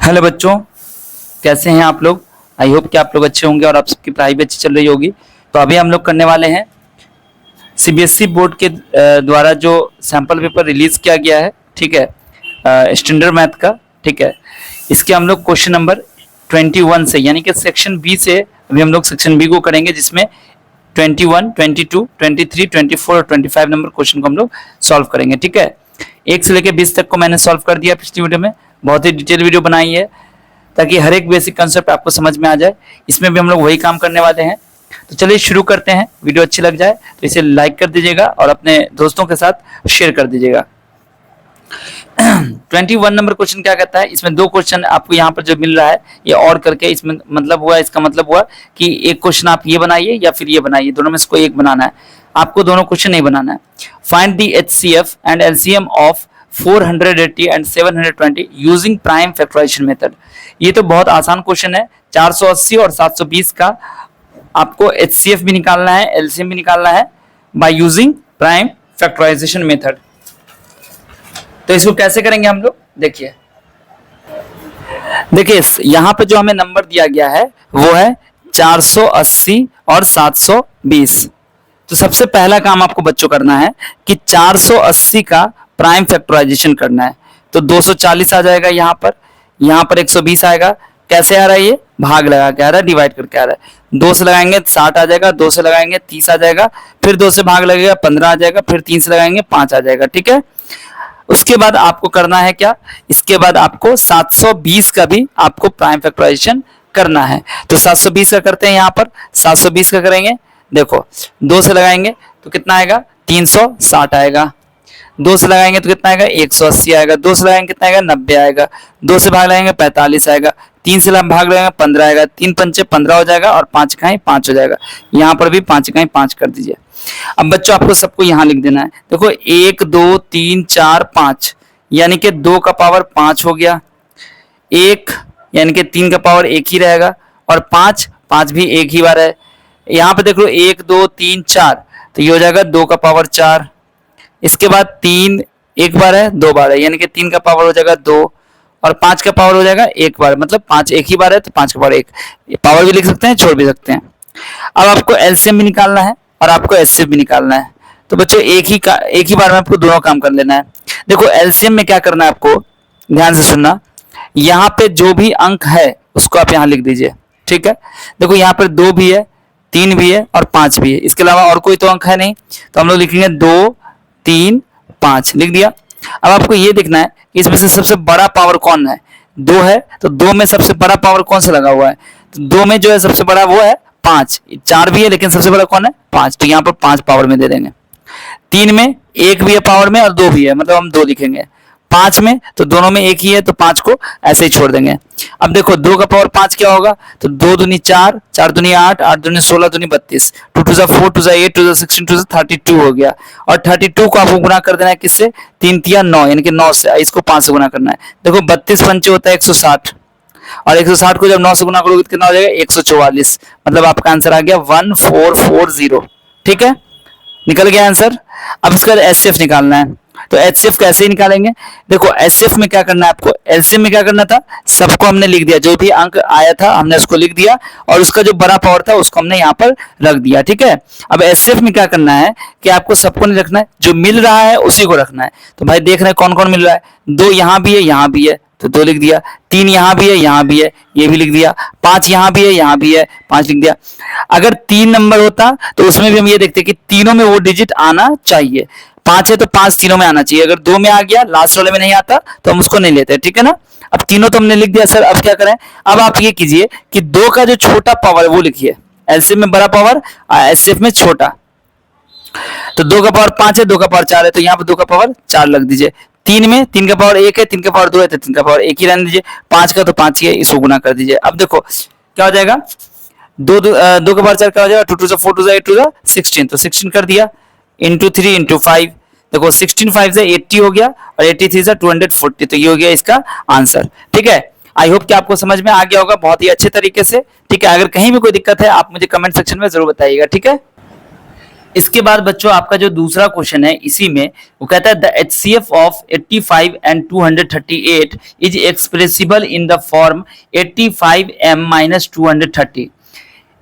Hello बच्चों, कैसे हैं आप लोग। आई होप कि आप लोग अच्छे होंगे और आप सबकी पढ़ाई भी अच्छी चल रही होगी। तो अभी हम लोग करने वाले हैं सीबीएसई बोर्ड के द्वारा जो सैंपल पेपर रिलीज किया गया है, ठीक है, स्टैंडर्ड मैथ का। ठीक है, इसके हम लोग क्वेश्चन नंबर 21 से यानी कि सेक्शन बी से अभी हम लोग सेक्शन बी को करेंगे, जिसमें 21, 22, 23, 24 और 25 नंबर क्वेश्चन को हम लोग सॉल्व करेंगे। ठीक है, 1 से लेकर 20 तक को मैंने सॉल्व कर दिया पिछली वीडियो में। बहुत ही डिटेल वीडियो बनाई है ताकि हर एक बेसिक कंसेप्ट आपको समझ में आ जाए। इसमें भी हम लोग वही काम करने वाले हैं। तो चलिए शुरू करते हैं। वीडियो अच्छी लग जाए तो इसे लाइक कर दीजिएगा और अपने दोस्तों के साथ शेयर कर दीजिएगा। 21 नंबर क्वेश्चन क्या कहता है, इसमें दो क्वेश्चन आपको यहाँ पर जो मिल रहा है ये और करके इसमें मतलब हुआ, इसका मतलब हुआ कि एक क्वेश्चन आप ये बनाइए या फिर ये बनाइए, दोनों में से कोई एक बनाना है। आपको दोनों क्वेश्चन नहीं बनाना है। Find the HCF and LCM of 480 and 720 using prime factorization method. ये तो बहुत आसान क्वेश्चन है। 480 और 720 का आपको एचसीएफ भी निकालना है, एलसीएम भी निकालना है by using prime factorization method. तो इसको कैसे करेंगे हम लोग, देखिए यहां पे जो हमें नंबर दिया गया है वो है 480 और 720। तो सबसे पहला काम आपको बच्चों करना है कि 480 का प्राइम फैक्टराइजेशन करना है। तो 240 आ जाएगा यहाँ पर 120 आएगा। कैसे आ रहा है, ये भाग लगा के आ रहा है, डिवाइड करके आ रहा है। 2 से लगाएंगे 60 आ जाएगा, 2 से लगाएंगे 30 आ जाएगा, फिर 2 से भाग लगेगा 15 आ जाएगा, फिर 3 से लगाएंगे 5 आ जाएगा। ठीक है, उसके बाद आपको करना है क्या, इसके बाद आपको 720 का भी आपको प्राइम फैक्टराइजेशन करना है। तो 720 का करते हैं, यहाँ पर 720 का करेंगे। देखो 2 से लगाएंगे तो कितना आएगा, 360 आएगा। 2 से लगाएंगे तो कितना आएगा, 180 आएगा। 2 से लगाएंगे कितना आएगा, 90 आएगा। 2 से भाग लगाएंगे 45 आएगा। 3 से भाग लगाएंगे 15 आएगा। 3 पंचे 15 हो जाएगा और 5 इकाई 5 हो जाएगा। यहाँ पर भी 5 इकाई 5 कर दीजिए। अब बच्चों आपको सबको यहाँ लिख देना है। देखो 1 2 3 4 5 यानी कि 2 का पावर 5 हो गया। 1 यानी कि 3 का पावर 1 ही रहेगा और 5 भी 1 ही बार है। यहाँ पे देख लो 1 2 3 4 तो ये हो जाएगा 2 का पावर 4। इसके बाद 3 एक बार है, 2 बार है, यानी कि 3 का पावर हो जाएगा 2 और 5 का पावर हो जाएगा 1 बार। मतलब 5 एक ही बार है तो 5 का पावर 1। पावर भी लिख सकते हैं, छोड़ भी सकते हैं। अब आपको एलसीएम भी निकालना है और आपको एचसीएफ भी निकालना है। तो बच्चों एक ही बार में आपको दोनों काम कर लेना है। देखो एलसीएम में क्या करना है आपको, ध्यान से सुनना। यहाँ पे जो भी अंक है उसको आप यहाँ लिख दीजिए। ठीक है, देखो यहाँ पर 2 भी है, 3 भी है और 5 भी है। इसके अलावा और कोई तो अंक है नहीं, तो हम लोग लिखेंगे 2 3 5 लिख दिया। अब आपको ये देखना है कि इसमें से सबसे बड़ा पावर कौन है। 2 है तो 2 में सबसे बड़ा पावर कौन सा लगा हुआ है, तो 2 में जो है सबसे बड़ा वो है 5। 4 भी है लेकिन सबसे बड़ा कौन है, 5। तो यहाँ पर 5 पावर में दे देंगे। 3 में 1 भी है पावर में और 2 भी है, मतलब हम 2 लिखेंगे। 5 में तो दोनों में 1 ही है तो 5 को ऐसे ही छोड़ देंगे। अब देखो 2 का पावर 5 क्या होगा, तो 2 दूनी 4, 4 दूनी 8, 8 दूनी 16, दूनी 32, 2 टू 4, 2 8, 2 16, 2 32 हो गया। और 32 को आपको गुना कर देना है किससे, 3 तिया 9 यानी कि 9 से। इसको 5 से गुना करना है। देखो 32 पंचे होता है 160 और 160 को जब 9 से गुना करोगे तो कितना हो जाएगा, 144। मतलब आपका आंसर आ गया 1440। ठीक है, निकल गया आंसर। अब इसका एचसीएफ निकालना है। तो एचसीएफ कैसे निकालेंगे, देखो एचसीएफ में क्या करना है आपको, एलसीएम में क्या करना था, सबको हमने लिख दिया, जो भी अंक आया था हमने उसको लिख दिया और उसका जो बड़ा पावर था उसको हमने यहाँ पर रख दिया। ठीक है, अब एचसीएफ में क्या करना है कि आपको सबको नहीं रखना है, जो मिल रहा है उसी को रखना है। तो भाई देख रहे हैं कौन कौन मिल रहा है, 2 यहाँ भी है, यहाँ भी है तो 2 लिख दिया। 3 यहाँ भी है, यहाँ भी है, ये भी लिख दिया। 5 यहाँ भी है, यहाँ भी है, 5 लिख दिया। अगर 3 नंबर होता तो उसमें भी हम ये देखते कि तीनों में वो डिजिट आना चाहिए। 5 है तो 5 तीनों में आना चाहिए। अगर 2 में आ गया, लास्ट वाले में नहीं आता तो हम उसको नहीं लेते। ठीक है ना, अब तीनों तो हमने लिख दिया सर। अब क्या करें, अब आप ये कीजिए कि 2 का जो छोटा पावर है वो लिखिए। एलसीएम में बड़ा पावर, एचसीएफ में छोटा। तो 2 का पावर 5 है, 2 का पावर 4 है तो यहाँ पर 2 का पावर 4 लग दीजिए। 3 में 3 का पावर 1 है, 3 का पावर 2 है तो 3 का पावर 1 ही रहने दीजिए। 5 का तो 5 ही है, इसको गुना कर दीजिए। अब देखो क्या हो जाएगा, 2 का पावर 4 क्या हो जाएगा, 2 टू 4, 2 8 टू 16, तो 16 कर दिया इंटू 3 इंटू 5। देखो 16 5 से 80 हो गया और 83 से 240, तो ये हो गया इसका आंसर। ठीक है, आई होप कि आपको समझ में आ गया होगा बहुत ही अच्छे तरीके से। ठीक है, अगर कहीं भी कोई दिक्कत है आप मुझे कमेंट सेक्शन में जरूर बताइएगा। ठीक है, इसके बाद बच्चों आपका जो दूसरा क्वेश्चन है इसी में वो कहता है the HCF of 85 and 238 is expressible in the form 85m minus 230।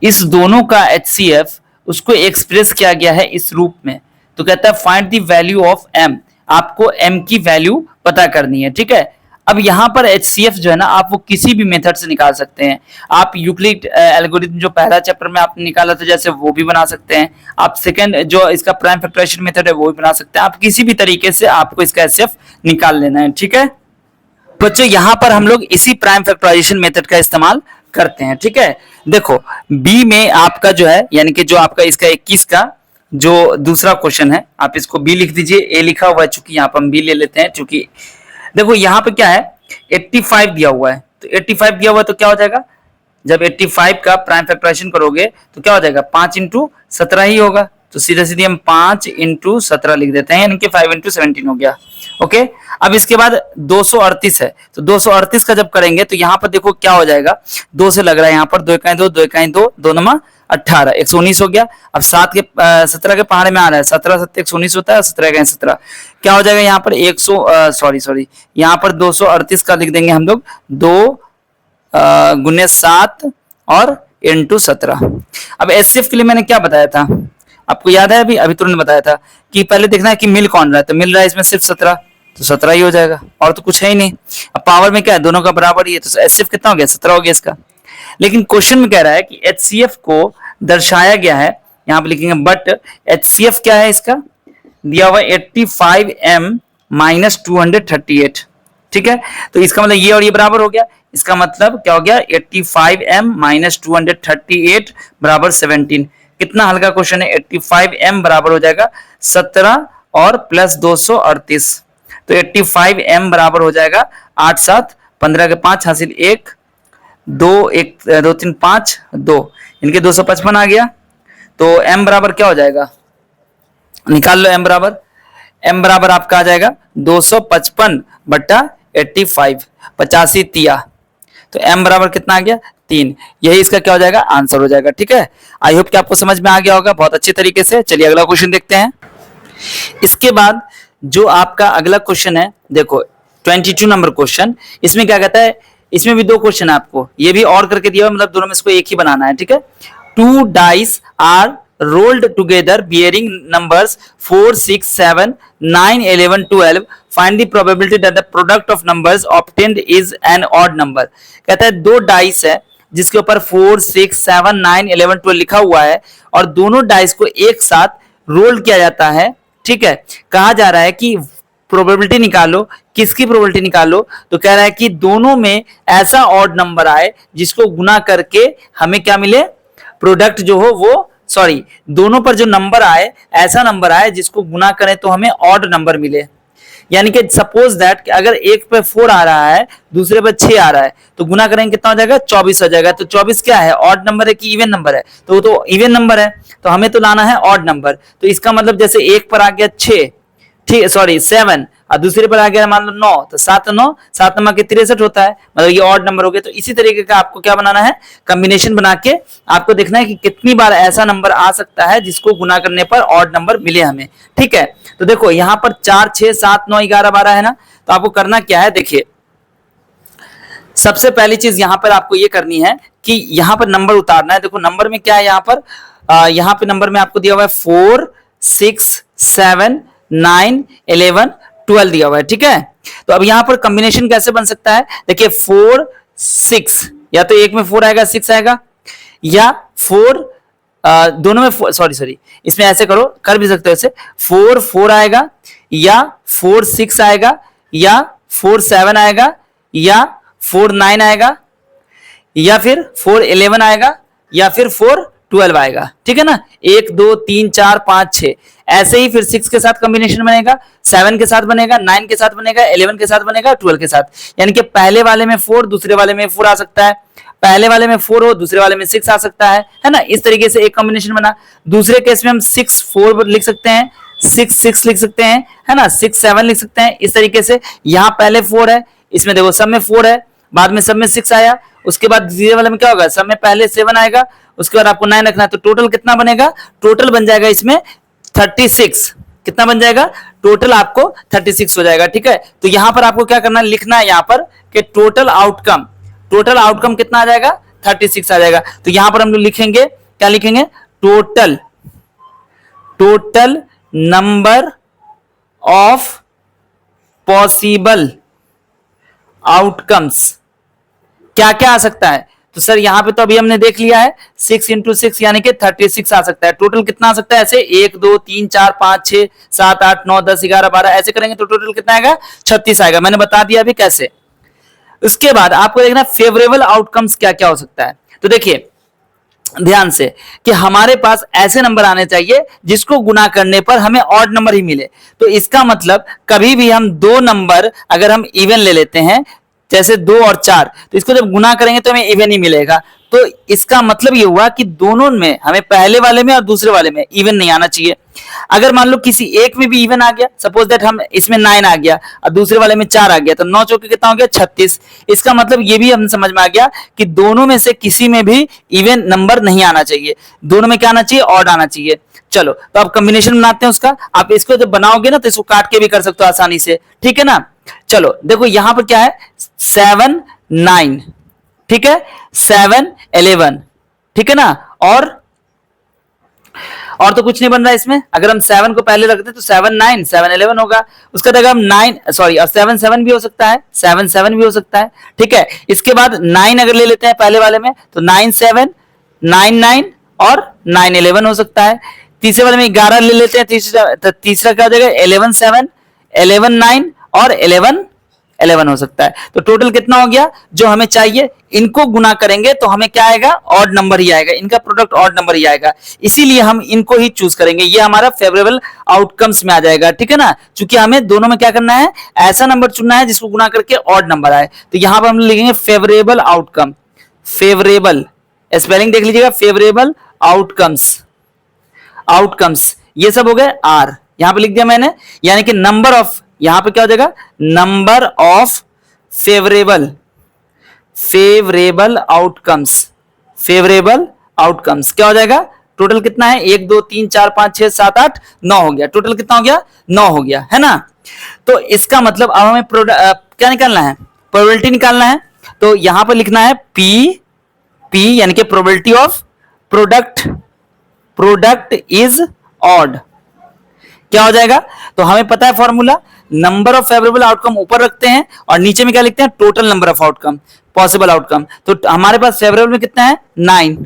इस दोनों का HCF उसको एक्सप्रेस किया गया है इस रूप में। तो कहता है find the value of m, आपको m की वैल्यू पता करनी है। ठीक है, अब यहाँ पर HCF जो है ना आप वो किसी भी मेथड से निकाल सकते हैं। आप यूक्लिड एल्गोरिथम जो पहला चैप्टर में आपने निकाला था जैसे वो भी बना सकते हैं, आप सेकंड जो इसका प्राइम फैक्टराइजेशन मेथड है वो भी बना सकते हैं। आप किसी भी तरीके से आपको इसका HCF निकाल लेना है। ठीक है बच्चों, यहाँ पर हम लोग इसी प्राइम फैक्टराइजेशन मेथड का इस्तेमाल करते हैं। ठीक है, देखो बी में आपका जो है यानी कि जो आपका इसका 21 का जो दूसरा क्वेश्चन है आप इसको बी लिख दीजिए, ए लिखा हुआ है चूंकि यहाँ पर हम बी ले लेते हैं चूंकि देखो यहाँ पे क्या है 85 दिया हुआ है। तो 85 दिया हुआ है तो क्या हो जाएगा, जब 85 का प्राइम फैक्टराइजेशन करोगे तो क्या हो जाएगा 5 इंटू 17 ही होगा। तो सीधे सीधे हम 5 इंटू 17 लिख देते हैं यानी कि 5 इंटू 17 हो गया। ओके, अब इसके बाद 238 है तो 238 का जब करेंगे तो यहाँ पर देखो क्या हो जाएगा, 2 से लग रहा है यहाँ पर 2 इकाई 2 2 इकाई 2 2 नमा 18 119 हो गया। अब 17 के पहाड़े में आ रहा है 17 7 119 होता है, 17 इकाई 17 क्या हो जाएगा यहाँ पर 100 यहाँ पर 238 का लिख देंगे हम लोग 2 गुने 7 और इंटू 17। अब HCF के लिए मैंने क्या बताया था आपको याद है, अभी तुरंत बताया था कि पहले देखना है कि मिल कौन रहा है। तो मिल रहा है इसमें सिर्फ 17 तो 17 ही हो जाएगा और तो कुछ है ही नहीं। अब पावर में क्या है दोनों का बराबर ही है तो HCF कितना हो गया 17 हो गया इसका। लेकिन क्वेश्चन में कह रहा है कि HCF को दर्शाया गया है, यहाँ पे लिखेंगे बट HCF क्या है इसका दिया हुआ 85m माइनस 238। ठीक है, तो इसका मतलब ये और ये बराबर हो गया, इसका मतलब क्या हो गया 85m माइनस 238 बराबर 17। कितना हल्का क्वेश्चन है, 85m बराबर हो जाएगा 17 और प्लस 238। तो 85m बराबर हो जाएगा 8 7 15 के 5 हासिल 1 2 1 2 3 5 2 इनके 255 आ गया। तो m बराबर क्या हो जाएगा निकाल लो, m बराबर आपका आ जाएगा 255 बट्टा 85 85 तिया। तो m बराबर कितना आ गया 3, यही इसका क्या हो जाएगा आंसर हो जाएगा। ठीक है, आई होप कि आपको समझ में आ गया होगा बहुत अच्छे तरीके से। चलिए अगला क्वेश्चन देखते हैं। इसके बाद जो आपका अगला क्वेश्चन है देखो 22 नंबर क्वेश्चन, इसमें क्या कहता है, इसमें भी 2 क्वेश्चन है आपको, ये भी और करके दिया हुआ मतलब दोनों में इसको एक ही बनाना है। ठीक है, 2 dice are rolled together bearing numbers 4 6 7 9 11 12 find the probability that the product of numbers obtained is an odd number। कहता है 2 डाइस है जिसके ऊपर 4 6 7 9 11 12 लिखा हुआ है और दोनों डाइस को एक साथ रोल किया जाता है। ठीक है, कहा जा रहा है कि प्रोबेबिलिटी निकालो, किसकी प्रोबेबिलिटी निकालो, तो कह रहा है कि दोनों में ऐसा ऑड नंबर आए जिसको गुना करके हमें क्या मिले प्रोडक्ट जो हो वो दोनों पर जो नंबर आए ऐसा नंबर आए जिसको गुना करें तो हमें ऑड नंबर मिले। यानी कि सपोज दैट कि अगर एक पे 4 आ रहा है दूसरे पे 6 आ रहा है तो गुना करेंगे कितना हो जाएगा 24 हो जाएगा। तो 24 क्या है ऑड नंबर है कि इवन नंबर है, तो वो तो इवन नंबर है तो हमें तो लाना है ऑड नंबर। तो इसका मतलब जैसे एक पर आ गया 6 ठीक 7 और दूसरे पर आ गया मान लो 9 तो 7 9 7 9 के 63 होता है, मतलब ये ऑड नंबर हो गया। तो इसी तरीके का आपको क्या बनाना है कॉम्बिनेशन बना के आपको देखना है कि कितनी बार ऐसा नंबर आ सकता है जिसको गुना करने पर ऑड नंबर मिले हमें। ठीक है, तो देखो यहाँ पर 4 6 7 9 11 12 है ना, तो आपको करना क्या है, देखिए सबसे पहली चीज यहाँ पर आपको ये करनी है कि यहाँ पर नंबर उतारना है। देखो नंबर में क्या है, यहाँ पे नंबर में आपको दिया हुआ है 4 6 7 9 11 12 दिया हुआ है। ठीक है, तो अब यहां पर कॉम्बिनेशन कैसे बन सकता है, देखिए 4 6 या तो एक में 4 आएगा 6 आएगा या 4 दोनों में सॉरी इसमें ऐसे करो कर भी सकते हो ऐसे 4 4 आएगा या 4 6 आएगा या 4 7 आएगा या 4 9 आएगा या फिर 4 11 आएगा या फिर 4 12 आएगा। ठीक है ना, 1 2 3 4 5 6 ऐसे ही फिर 6 के साथ कॉम्बिनेशन बनेगा, 7 के साथ बनेगा, 9 के साथ बनेगा, 11 के साथ बनेगा, 12 के साथ। यानी कि पहले वाले में 4 दूसरे वाले में 4 आ सकता है, पहले वाले में 4 हो दूसरे वाले में 6 आ सकता है ना। इस तरीके से एक कॉम्बिनेशन बना। दूसरे केस में हम 6 4 लिख सकते हैं, 6 6 लिख सकते हैं, है ना, 6 7 लिख सकते हैं। इस तरीके से यहाँ पहले 4 है, इसमें देखो सब में 4 है, बाद में सब में 6 आया, उसके बाद जीरो वाले में क्या होगा, सब में पहले 7 आएगा, उसके बाद आपको 9 रखना है। तो टोटल कितना बनेगा, टोटल बन जाएगा इसमें 36, कितना बन जाएगा, टोटल आपको 36 हो जाएगा। ठीक है, तो यहां पर आपको क्या करना है, लिखना है यहां पर कि टोटल आउटकम कितना आ जाएगा, 36 आ जाएगा। तो यहां पर हम लोग लिखेंगे, क्या लिखेंगे, total number of possible outcomes, क्या क्या आ सकता है। तो सर यहां पे तो अभी हमने देख लिया है 6 इंटू 6 यानी कि 36 आ सकता है। टोटल कितना आ सकता है, ऐसे 1 2 3 4 5 6 7 8 9 10 11 12 ऐसे करेंगे तो टोटल कितना आएगा, 36 आएगा। मैंने बता दिया अभी कैसे। उसके बाद आपको देखना फेवरेबल आउटकम्स क्या क्या हो सकता है। तो देखिए ध्यान से कि हमारे पास ऐसे नंबर आने चाहिए जिसको गुना करने पर हमें ऑड नंबर ही मिले। तो इसका मतलब कभी भी हम दो नंबर अगर हम इवन ले लेते हैं, जैसे 2 और 4, तो इसको जब गुना करेंगे तो हमें इवन ही मिलेगा। तो इसका मतलब ये हुआ कि दोनों में, हमें पहले वाले में और दूसरे वाले में इवन नहीं आना चाहिए। अगर मान लो किसी एक में भी इवन आ गया, सपोज दैट हम इसमें 9 आ गया और दूसरे वाले में 4 आ गया, तो 9 चौके कितना हो गया, 36। इसका मतलब ये भी हम समझ में आ गया कि दोनों में से किसी में भी इवन नंबर नहीं आना चाहिए, दोनों में क्या आना चाहिए, ऑड आना चाहिए। चलो तो आप कॉम्बिनेशन बनाते हैं उसका। आप इसको जब बनाओगे ना तो इसको काट के भी कर सकते हो आसानी से, ठीक है ना। चलो देखो यहां पर क्या है, 7 9, ठीक है, 7 11, ठीक है ना। और तो कुछ नहीं बन रहा है इसमें। अगर हम 7 को पहले रखते तो 7 9 7 11 होगा। उसका जगह हम 9 सॉरी और 7 7 भी हो सकता है, 7 7 भी हो सकता है, ठीक है। इसके बाद 9 अगर ले लेते हैं पहले वाले में तो 9 7 9 9 और 9 11 हो सकता है। तीसरे वाले में 11 ले लेते हैं, तीसरा क्या हो जाएगा, 11 7 11 9 और 11 11 हो सकता है। तो टोटल कितना हो गया जो हमें चाहिए। इनको गुना करेंगे तो हमें क्या आएगा, ऑड नंबर ही आएगा, इनका प्रोडक्ट ऑड नंबर ही आएगा। इसीलिए हम इनको ही चूज करेंगे, ये हमारा फेवरेबल आउटकम्स में आ जाएगा, ठीक है ना। क्योंकि हमें दोनों में क्या करना है, ऐसा नंबर चुनना है जिसको गुना करके ऑड नंबर आए। तो यहां पर हम लिखेंगे फेवरेबल आउटकम, फेवरेबल स्पेलिंग देख लीजिएगा, फेवरेबल आउटकम्स ये सब हो गए आर, यहां पे लिख दिया मैंने। यानी कि नंबर ऑफ, यहां पे क्या हो जाएगा, नंबर ऑफ फेवरेबल आउटकम्स क्या हो जाएगा, टोटल कितना है, 1 2 3 4 5 6 7 8 9 हो गया। टोटल कितना हो गया, 9 हो गया, है ना। तो इसका मतलब अब हमें क्या निकालना है, प्रोबेबिलिटी निकालना है। तो यहां पर लिखना है पी यानी कि probability of product is odd, क्या हो जाएगा। तो हमें पता है formula, number of favourable outcome ऊपर रखते हैं और नीचे में क्या लिखते हैं, total number of outcome, possible outcome. तो हमारे पास फेवरेबल में कितना है, 9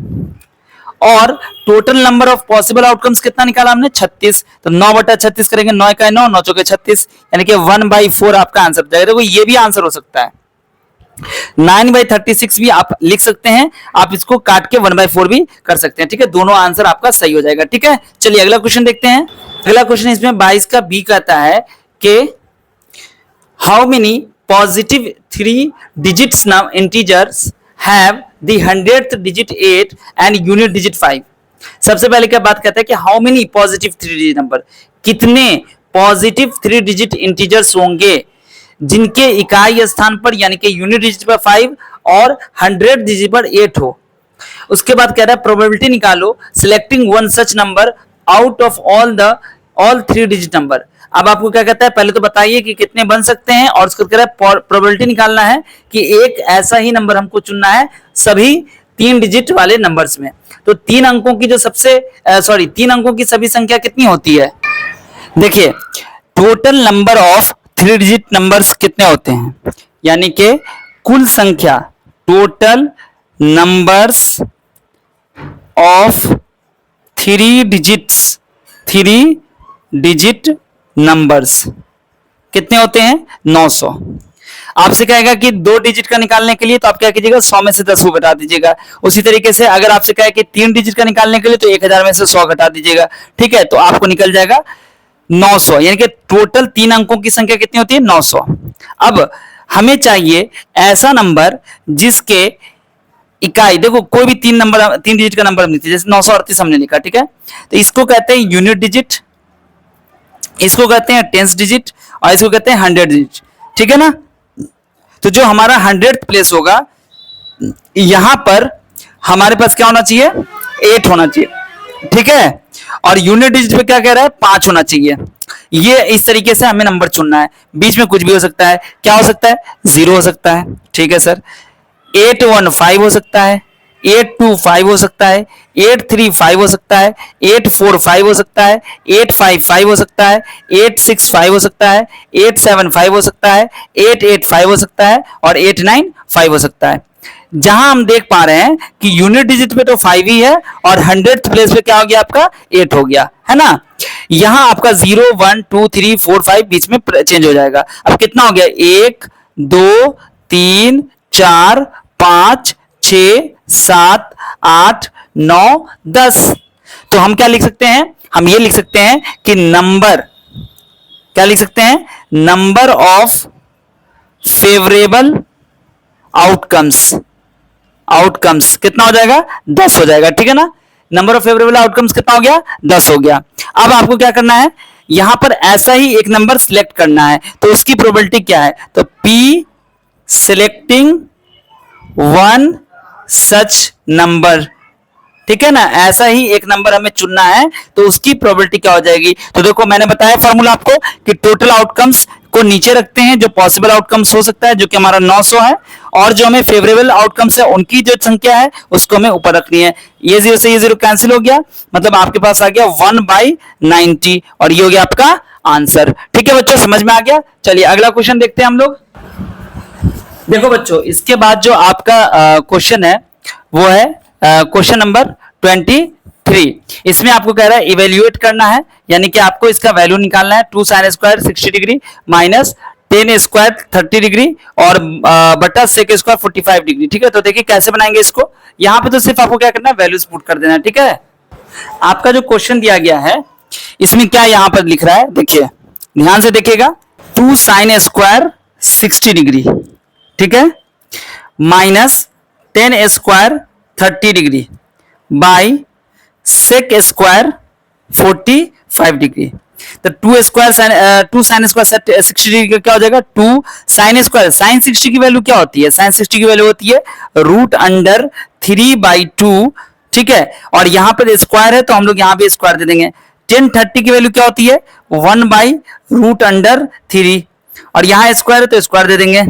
और total number of possible outcomes कितना निकाला हमने, 36। तो 9/36 करेंगे, 9 का 9 9 चौके 36 यानी कि 1/4 आपका आंसर जाएगा। देखो ये भी आंसर हो सकता है, 9/36 भी आप लिख सकते हैं, आप इसको काट के 1/4 भी कर सकते हैं, ठीक है। दोनों आंसर आपका सही हो जाएगा, ठीक है। चलिए अगला क्वेश्चन देखते हैं। अगला क्वेश्चन इसमें 22 का बी कहता है कि how many positive 3 digits integers have the 100th digit 8 and unit digit 5। सबसे पहले क्या बात कहता है कि how many positive 3 digit number, कितने पॉजिटिव 3 डिजिट इंटीजर्स होंगे जिनके इकाई स्थान पर यानी कि यूनिट डिजिट पर 5 और 100 डिजिट पर 8 हो। उसके बाद कह रहा है प्रोबेबिलिटी निकालो selecting one such number out of all 3 digit number. अब आपको क्या कहता है, पहले तो बताइए कि कितने बन सकते हैं और उसको कह रहा है प्रोबेबिलिटी निकालना है कि एक ऐसा ही नंबर हमको चुनना है सभी 3 डिजिट वाले नंबर्स में। तो 3 अंकों की जो 3 अंकों की सभी संख्या कितनी होती है, देखिए total number of 3 digit numbers कितने होते हैं, यानी कि कुल संख्या, total numbers of 3 digit numbers कितने होते हैं, 900। आपसे कहेगा कि 2 डिजिट का निकालने के लिए तो आप क्या कीजिएगा, 100 में से 10 को घटा दीजिएगा। उसी तरीके से अगर आपसे कहे कि 3 डिजिट का निकालने के लिए तो 1000 में से 100 घटा दीजिएगा, ठीक है। तो आपको निकल जाएगा 900, यानी कि टोटल 3 अंकों की संख्या कितनी होती है, 900। अब हमें चाहिए ऐसा नंबर जिसके इकाई, देखो कोई भी 3 डिजिट का नंबर नहीं, जैसे 938 हमने लिखा, ठीक है। तो इसको कहते हैं यूनिट डिजिट, इसको कहते हैं टेंस डिजिट और इसको कहते हैं 100 डिजिट, ठीक है ना। तो जो हमारा 100th प्लेस होगा, यहां पर हमारे पास क्या होना चाहिए, 8 होना चाहिए, ठीक है। और यूनिट डिजिट पे क्या कह रहा है, 5 होना चाहिए। ये इस तरीके से हमें नंबर चुनना है, बीच में कुछ भी हो सकता है। क्या हो सकता है, 0 हो सकता है, ठीक है सर, 815 हो सकता है, 825 हो सकता है, 835 हो सकता है, 845 हो सकता है, 855 हो सकता है, 865 हो सकता है, 875 हो सकता है, 885 हो सकता है और 895 हो सकता है। जहां हम देख पा रहे हैं कि यूनिट डिजिट पे तो 5 ही है और 100th प्लेस पे क्या हो गया आपका, 8 हो गया, है ना। यहां आपका 0 1 2 3 4 5 बीच में चेंज हो जाएगा। अब कितना हो गया, 1 2 3 4 5 6 7 8 9 10। तो हम क्या लिख सकते हैं, हम ये लिख सकते हैं कि नंबर, क्या लिख सकते हैं, number of favourable outcomes, outcomes कितना हो जाएगा, 10 हो जाएगा, ठीक है ना। नंबर ऑफ फेवरेबल आउटकम्स कितना हो गया, 10 हो गया। अब आपको क्या करना है, यहां पर ऐसा ही एक नंबर सिलेक्ट करना है, तो उसकी प्रोबेबिलिटी क्या है, तो P selecting one such number, ठीक है ना। ऐसा ही एक नंबर हमें चुनना है, तो उसकी प्रोबेबिलिटी क्या हो जाएगी। तो देखो मैंने बताया फॉर्मूला आपको कि टोटल आउटकम्स को नीचे रखते हैं, जो पॉसिबल आउटकम्स हो सकता है जो कि हमारा 900 है, और जो हमें फेवरेबल आउटकम्स है उनकी जो संख्या है उसको हमें ऊपर रखनी है। ये 0 से ये 0 कैंसिल हो गया, मतलब आपके पास आ गया 1/90 और ये हो गया आपका आंसर। ठीक है बच्चों, समझ में आ गया। चलिए अगला क्वेश्चन देखते हैं हम लोग। देखो बच्चों, इसके बाद जो आपका क्वेश्चन है वो है क्वेश्चन नंबर 23। इसमें आपको कह रहा है इवेल्युएट करना है, यानी कि आपको इसका वैल्यू निकालना है। 2 sin square 60 degree minus 10 square 30 degree और बटा sec स्क्वायर 45 डिग्री। ठीक है, तो देखिए कैसे बनाएंगे इसको। यहाँ पे तो सिर्फ आपको क्या करना है, वैल्यूज पुट कर देना है। ठीक है, आपका जो क्वेश्चन दिया गया है इसमें क्या यहाँ पर लिख रहा है, देखिए ध्यान से देखिएगा। 2 sin स्क्वायर 60 डिग्री, ठीक है, minus 10 square 30 degree by sec square 45 degree. तो 2 sin स्क्वायर 60 डिग्री का क्या हो जाएगा, 2 sin स्क्वायर। sin 60 की वैल्यू क्या होती है, sin 60 की वैल्यू होती है √3/2। ठीक है, और यहां पर स्क्वायर है तो हम लोग यहां पे स्क्वायर दे देंगे। 10 30 की वैल्यू क्या होती है, 1/√3, और यहां स्क्वायर है तो स्क्वायर दे देंगे।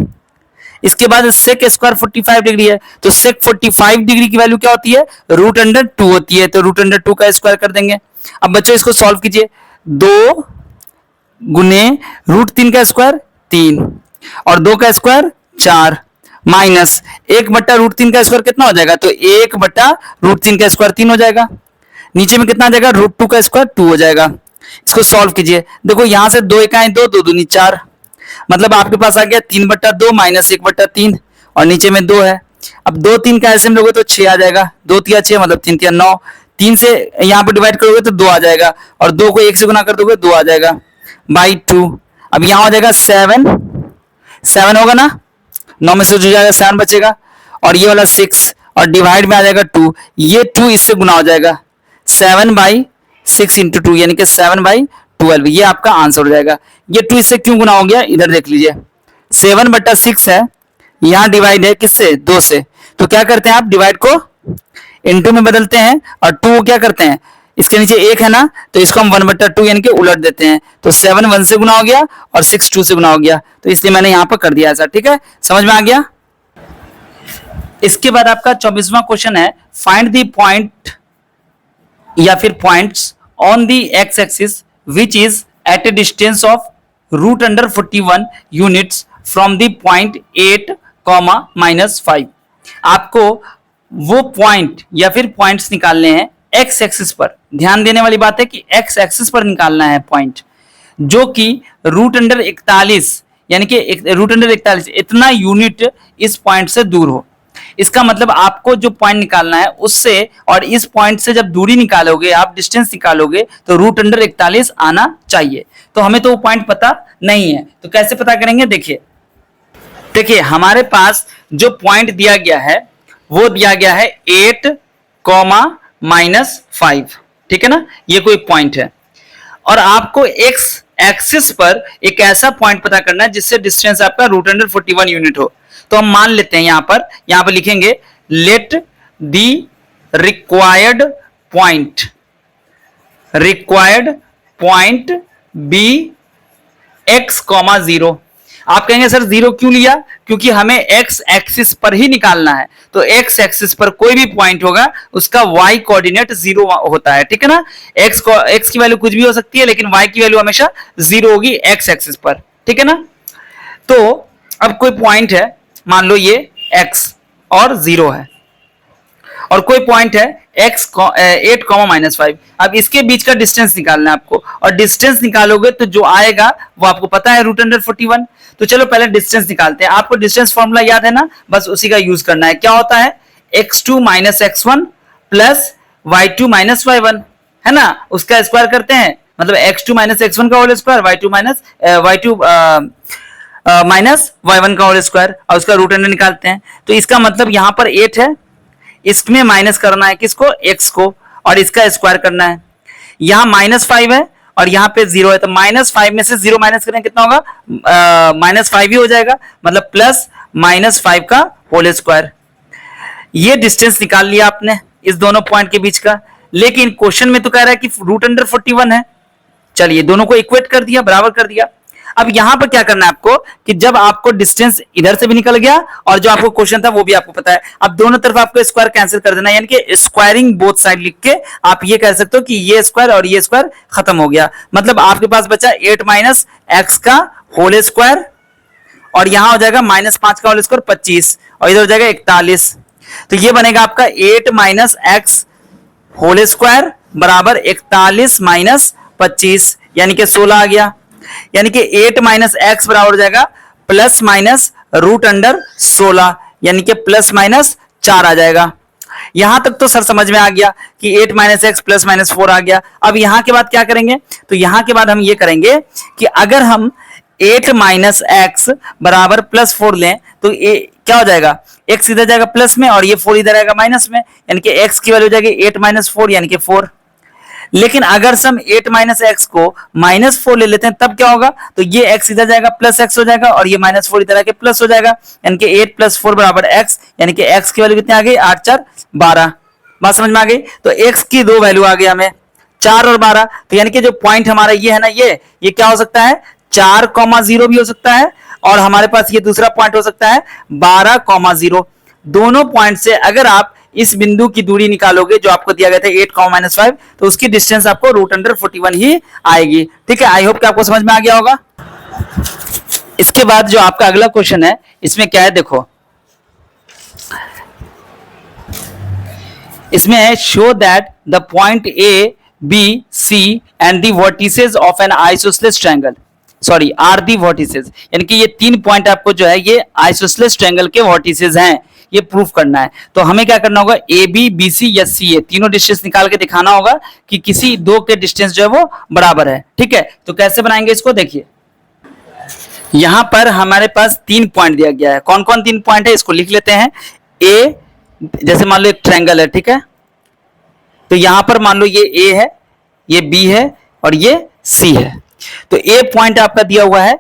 इसके बाद sec स्क्वायर 45 डिग्री है, तो sec 45 डिग्री की वैल्यू क्या होती है, √2 होती है, तो √2 का स्क्वायर कर देंगे। अब बच्चों इसको सॉल्व कीजिए, 2 गुने √3 का स्क्वायर 3 और 2 का स्क्वायर 4 माइनस 1/√3 का स्क्वायर कितना हो जाएगा, तो 1/√3 का स्क्वायर 3 हो जाएगा। नीचे में कितना आ जाएगा, √2 का स्क्वायर 2 हो जाएगा। इसको सॉल्व कीजिए, देखो यहां से 2 इकाई 2, 2 दूनी 4, मतलब आपके पास आ गया 3/2 माइनस 1/3 और नीचे में 2 है। अब 2 3 का ऐसे में लोगे तो 6 आ जाएगा, 2 3 6 मतलब 3 3 9, 3 से यहाँ पे डिवाइड करोगे तो 2 आ जाएगा और 2 को 1 से गुना कर दोगे 2 आ जाएगा बाई 2। अब यहाँ हो जाएगा 7 होगा ना, 9 में से जो जाएगा 7 बचेगा और ये वाला 6 और डिवाइड में आ जाएगा 2, ये 2 इससे गुना हो जाएगा 7/6 × 2 यानी कि 7/12, ये आपका आंसर हो जाएगा। ये 2 इससे क्यों गुना हो गया, इधर देख लीजिए, 7/6 है, यहां डिवाइड है किससे, 2 से, तो क्या करते हैं आप डिवाइड को इनटू में बदलते हैं और 2 को क्या करते हैं, इसके नीचे 1 है ना, तो इसको हम 1/2 यानी कि उलट देते हैं, तो 7 1 से गुना हो गया और 6 2 से गुना हो गया, तो इसलिए मैंने यहां पर कर दिया ऐसा। ठीक है, समझ में आ गया। इसके बाद आपका 24वां क्वेश्चन है, फाइंड द पॉइंट या फिर points on the x axis which is at a distance of √41 units from the point 8, -5। आपको वो पॉइंट या फिर पॉइंट्स निकालने हैं एक्स एक्सिस पर। ध्यान देने वाली बात है कि एक्स एक्सिस पर निकालना है पॉइंट, जो कि √41 यानी कि √41 इतना यूनिट इस पॉइंट से दूर हो। इसका मतलब आपको जो पॉइंट निकालना है उससे और इस पॉइंट से जब दूरी निकालोगे, आप डिस्टेंस निकालोगे, तो √41 आना चाहिए। तो हमें तो वो पॉइंट पता नहीं है, तो कैसे पता करेंगे, देखिए हमारे पास जो पॉइंट दिया गया है वो दिया गया है 8, -5। ठीक है ना, ये कोई पॉइंट है और आपको एक्स एक्सिस पर एक ऐसा पॉइंट पता करना है जिससे डिस्टेंस आपका √41 यूनिट हो। तो हम मान लेते हैं यहां पर लिखेंगे let the required point required point B x comma zero. आप कहेंगे सर जीरो क्यों लिया? क्योंकि हमें एक्स एक्सिस पर ही निकालना है, तो एक्स एक्सिस पर कोई भी पॉइंट होगा उसका वाई कोऑर्डिनेट जीरो होता है, ठीक है ना। एक्स की वैल्यू कुछ भी हो सकती है, लेकिन वाई की वैल्यू हमेशा जीरो होगी एक्स एक्सिस पर, ठीक है ना। तो अब कोई पॉइंट है, मान लो ये एक्स और जीरो है, और कोई पॉइंट है x 8 -5। अब इसके बीच का डिस्टेंस निकालना है आपको, और डिस्टेंस निकालोगे तो जो आएगा वो आपको पता है √41। तो चलो पहले डिस्टेंस निकालते हैं। आपको डिस्टेंस फॉर्मूला याद है ना, बस उसी का यूज करना है। क्या होता है? x2 - x1 plus y2 - y1, है ना। उसका स्क्वायर करते हैं, मतलब x2 - x1 का whole square, y2 minus y1 का होल स्क्वायर, और उसका रूट अंडर निकालते हैं। तो इसका मतलब यहां पर 8 है, इसमें माइनस करना है किसको? x को, और इसका स्क्वायर करना है। यहां -5 है और यहां पे 0 है, तो -5 में से 0 माइनस करें कितना होगा? -5 ही हो जाएगा, मतलब प्लस -5 का होल स्क्वायर। ये डिस्टेंस निकाल लिया आपने इस दोनों पॉइंट के बीच का, लेकिन क्वेश्चन में तो कह रहा है कि √41 है। चलिए दोनों को इक्वेट कर दिया, बराबर कर दिया। अब यहां पर क्या करना है आपको कि जब आपको डिस्टेंस इधर से भी निकल गया और जो आपको क्वेश्चन था वो भी आपको पता है, अब दोनों तरफ आपको स्क्वायर कैंसिल कर देना है, यानी कि स्क्वायरिंग बोथ साइड लिख के आप ये कह सकते हो कि ये स्क्वायर और ये स्क्वायर खत्म हो गया। मतलब आपके पास बचा 8 - x का होल स्क्वायर, और यहां हो जाएगा -5 का होल स्क्वायर 25, और इधर हो जाएगा 41। तो ये बनेगा आपका 8 - x होल स्क्वायर बराबर 41 - 25, यानी कि 16 आ गया। यानी कि 8 - x बराबर हो जाएगा प्लस माइनस √16, यानी कि प्लस माइनस 4 आ जाएगा। यहां तक तो सर समझ में आ गया कि 8 - x प्लस माइनस 4 आ गया। अब यहां के बाद क्या करेंगे? तो यहां के बाद हम ये करेंगे कि अगर हम 8 - x बराबर प्लस 4 लें तो क्या हो जाएगा? x इधर जाएगा प्लस में और ये 4 इधर आएगा माइनस में, यानी कि x की वैल्यू हो जाएगी 8 - 4 यानी कि 4। लेकिन अगर हम 8 - x को -4 ले लेते हैं तब क्या होगा? तो ये x इधर जाएगा प्लस x हो जाएगा, और ये -4 इधर आके प्लस हो जाएगा, यानी कि 8 + 4 बराबर x, यानी कि x की वैल्यू कितनी आ गई? 8 4 12। बात समझ में आ गई? तो x की दो वैल्यू आ गई हमें, 4 और 12। तो यानी कि जो पॉइंट हमारा ये है ना, ये क्या हो सकता है? 4,0 भी हो सकता है, और हमारे पास ये दूसरा पॉइंट हो सकता है 12,0। दोनों पॉइंट से अगर आप इस बिंदु की दूरी निकालोगे जो आपको दिया गया था 8, -5, तो उसकी डिस्टेंस आपको √41 ही आएगी। ठीक है, आई होप कि आपको समझ में आ गया होगा। इसके बाद जो आपका अगला क्वेश्चन है, इसमें क्या है देखो, इसमें है show that the point A B C and the vertices of an isosceles triangle, sorry are the vertices, यानी कि ये 3 पॉइंट आपको जो है ये आइसोसेलेस ट्रायंगल के वर्टिसेस हैं, ये प्रूफ करना है। तो हमें क्या करना होगा? ए बी बी सी या सी ए तीनों डिस्टेंस निकाल के दिखाना होगा कि किसी दो के डिस्टेंस जो है वो बराबर है। ठीक है, तो कैसे बनाएंगे इसको? देखिए यहां पर हमारे पास 3 पॉइंट दिया गया है। कौन कौन 3 पॉइंट है इसको लिख लेते हैं। ए, जैसे मान लो एक ट्रायंगल है, ठीक है, तो यहां पर मान लो ये ए है, ये बी है और ये सी है। तो ए पॉइंट आपका दिया हुआ है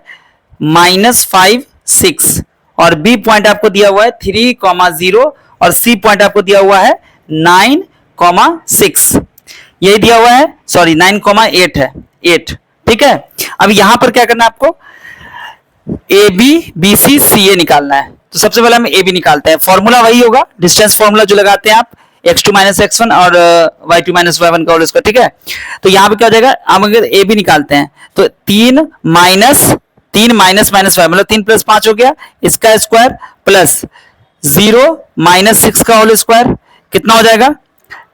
-5 6, और बी पॉइंट आपको दिया हुआ है 3,0, और सी पॉइंट आपको दिया हुआ है 9,6, यही दिया हुआ है, सॉरी 9,8 है, 8। ठीक है, अब यहां पर क्या करना है आपको? ए बी बी सी सी ए निकालना है। तो सबसे पहले हम ए बी निकालते हैं। फॉर्मूला वही होगा, डिस्टेंस फॉर्मूला जो लगाते हैं आप, x2 - x1 और y2 - y1 का होल स्क्वायर। ठीक है, तो यहां पे क्या हो जाएगा? हम अगर ए बी निकालते हैं तो 3 माइनस -y, मतलब 3 + 5 हो गया, इसका स्क्वायर प्लस 0 - 6 का होल स्क्वायर, कितना हो जाएगा?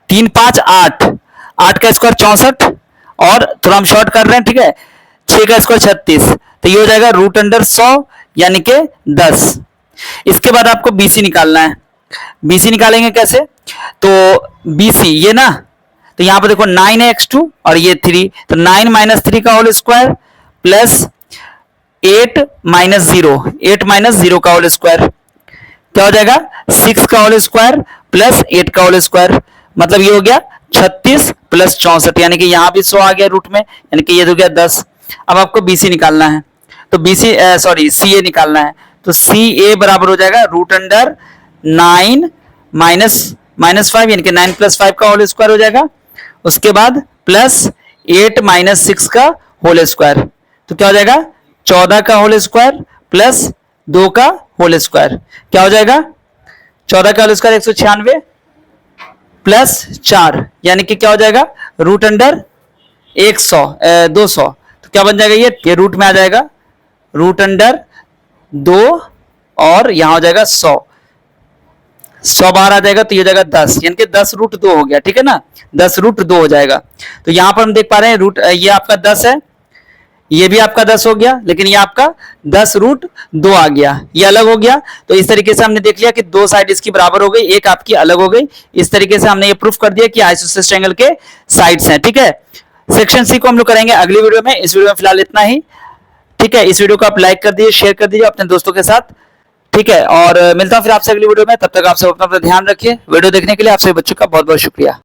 3 5 8, 8 का स्क्वायर 64, और थोड़ा हम शॉर्ट कर रहे हैं, ठीक है, 6 का स्क्वायर 36, तो ये हो जाएगा √100 यानी कि 10। इसके बाद आपको BC निकालना है। BC निकालेंगे कैसे? तो BC ये ना, तो यहां पर देखो 9 है x2 और ये 3, तो 9 - 3 का होल स्क्वायर प्लस 8 - 0 का होल स्क्वायर, क्या हो जाएगा? 6 का होल स्क्वायर प्लस 8 का होल स्क्वायर, मतलब ये हो गया 36 + 64, यानी कि यहां भी 100 आ गया रूट में, यानी कि ये हो गया 10। अब आपको BC निकालना है, तो CA निकालना है। तो CA बराबर हो जाएगा √9 -5, यानी कि 9 + 5 का होल स्क्वायर हो जाएगा, उसके बाद प्लस 8 माइनस 6 का होल स्क्वायर, तो क्या हो जाएगा 14 का होल स्क्वायर प्लस 2 का होल स्क्वायर, क्या हो जाएगा 14 का होल स्क्वायर 196 प्लस 4 यानी कि क्या हो जाएगा रूट अंडर 200, तो क्या बन जाएगा ये रूट में आ जाएगा रूट अंडर 2 और यहां हो जाएगा 100 बाहर आ जाएगा तो ये हो जाएगा 10, यानी कि 10 रूट 2 हो गया, ठीक है ना, 10 रूट 2 हो जाएगा। तो यहां पर हम देख पा रहे हैं रूट ये आपका 10 है, ये भी आपका 10 हो गया, लेकिन ये आपका 10 रूट 2 आ गया, ये अलग हो गया। तो इस तरीके से हमने देख लिया कि दो साइड इसकी बराबर हो गई, एक आपकी अलग हो गई। इस तरीके से हमने ये प्रूफ कर दिया कि आइसोसेलेस ट्रायंगल के साइड्स हैं, ठीक है। सेक्शन सी को हम लोग करेंगे अगली वीडियो में, इस वीडियो में फिलहाल इतना ही, ठीक है। इस वीडियो को आप लाइक कर दीजिए, शेयर कर दीजिए अपने दोस्तों के साथ, ठीक है। और मिलता हूं फिर आपसे अगली वीडियो में, तब तक आप सब अपना ध्यान रखिए। वीडियो देखने के लिए आप सभी बच्चों का बहुत बहुत शुक्रिया।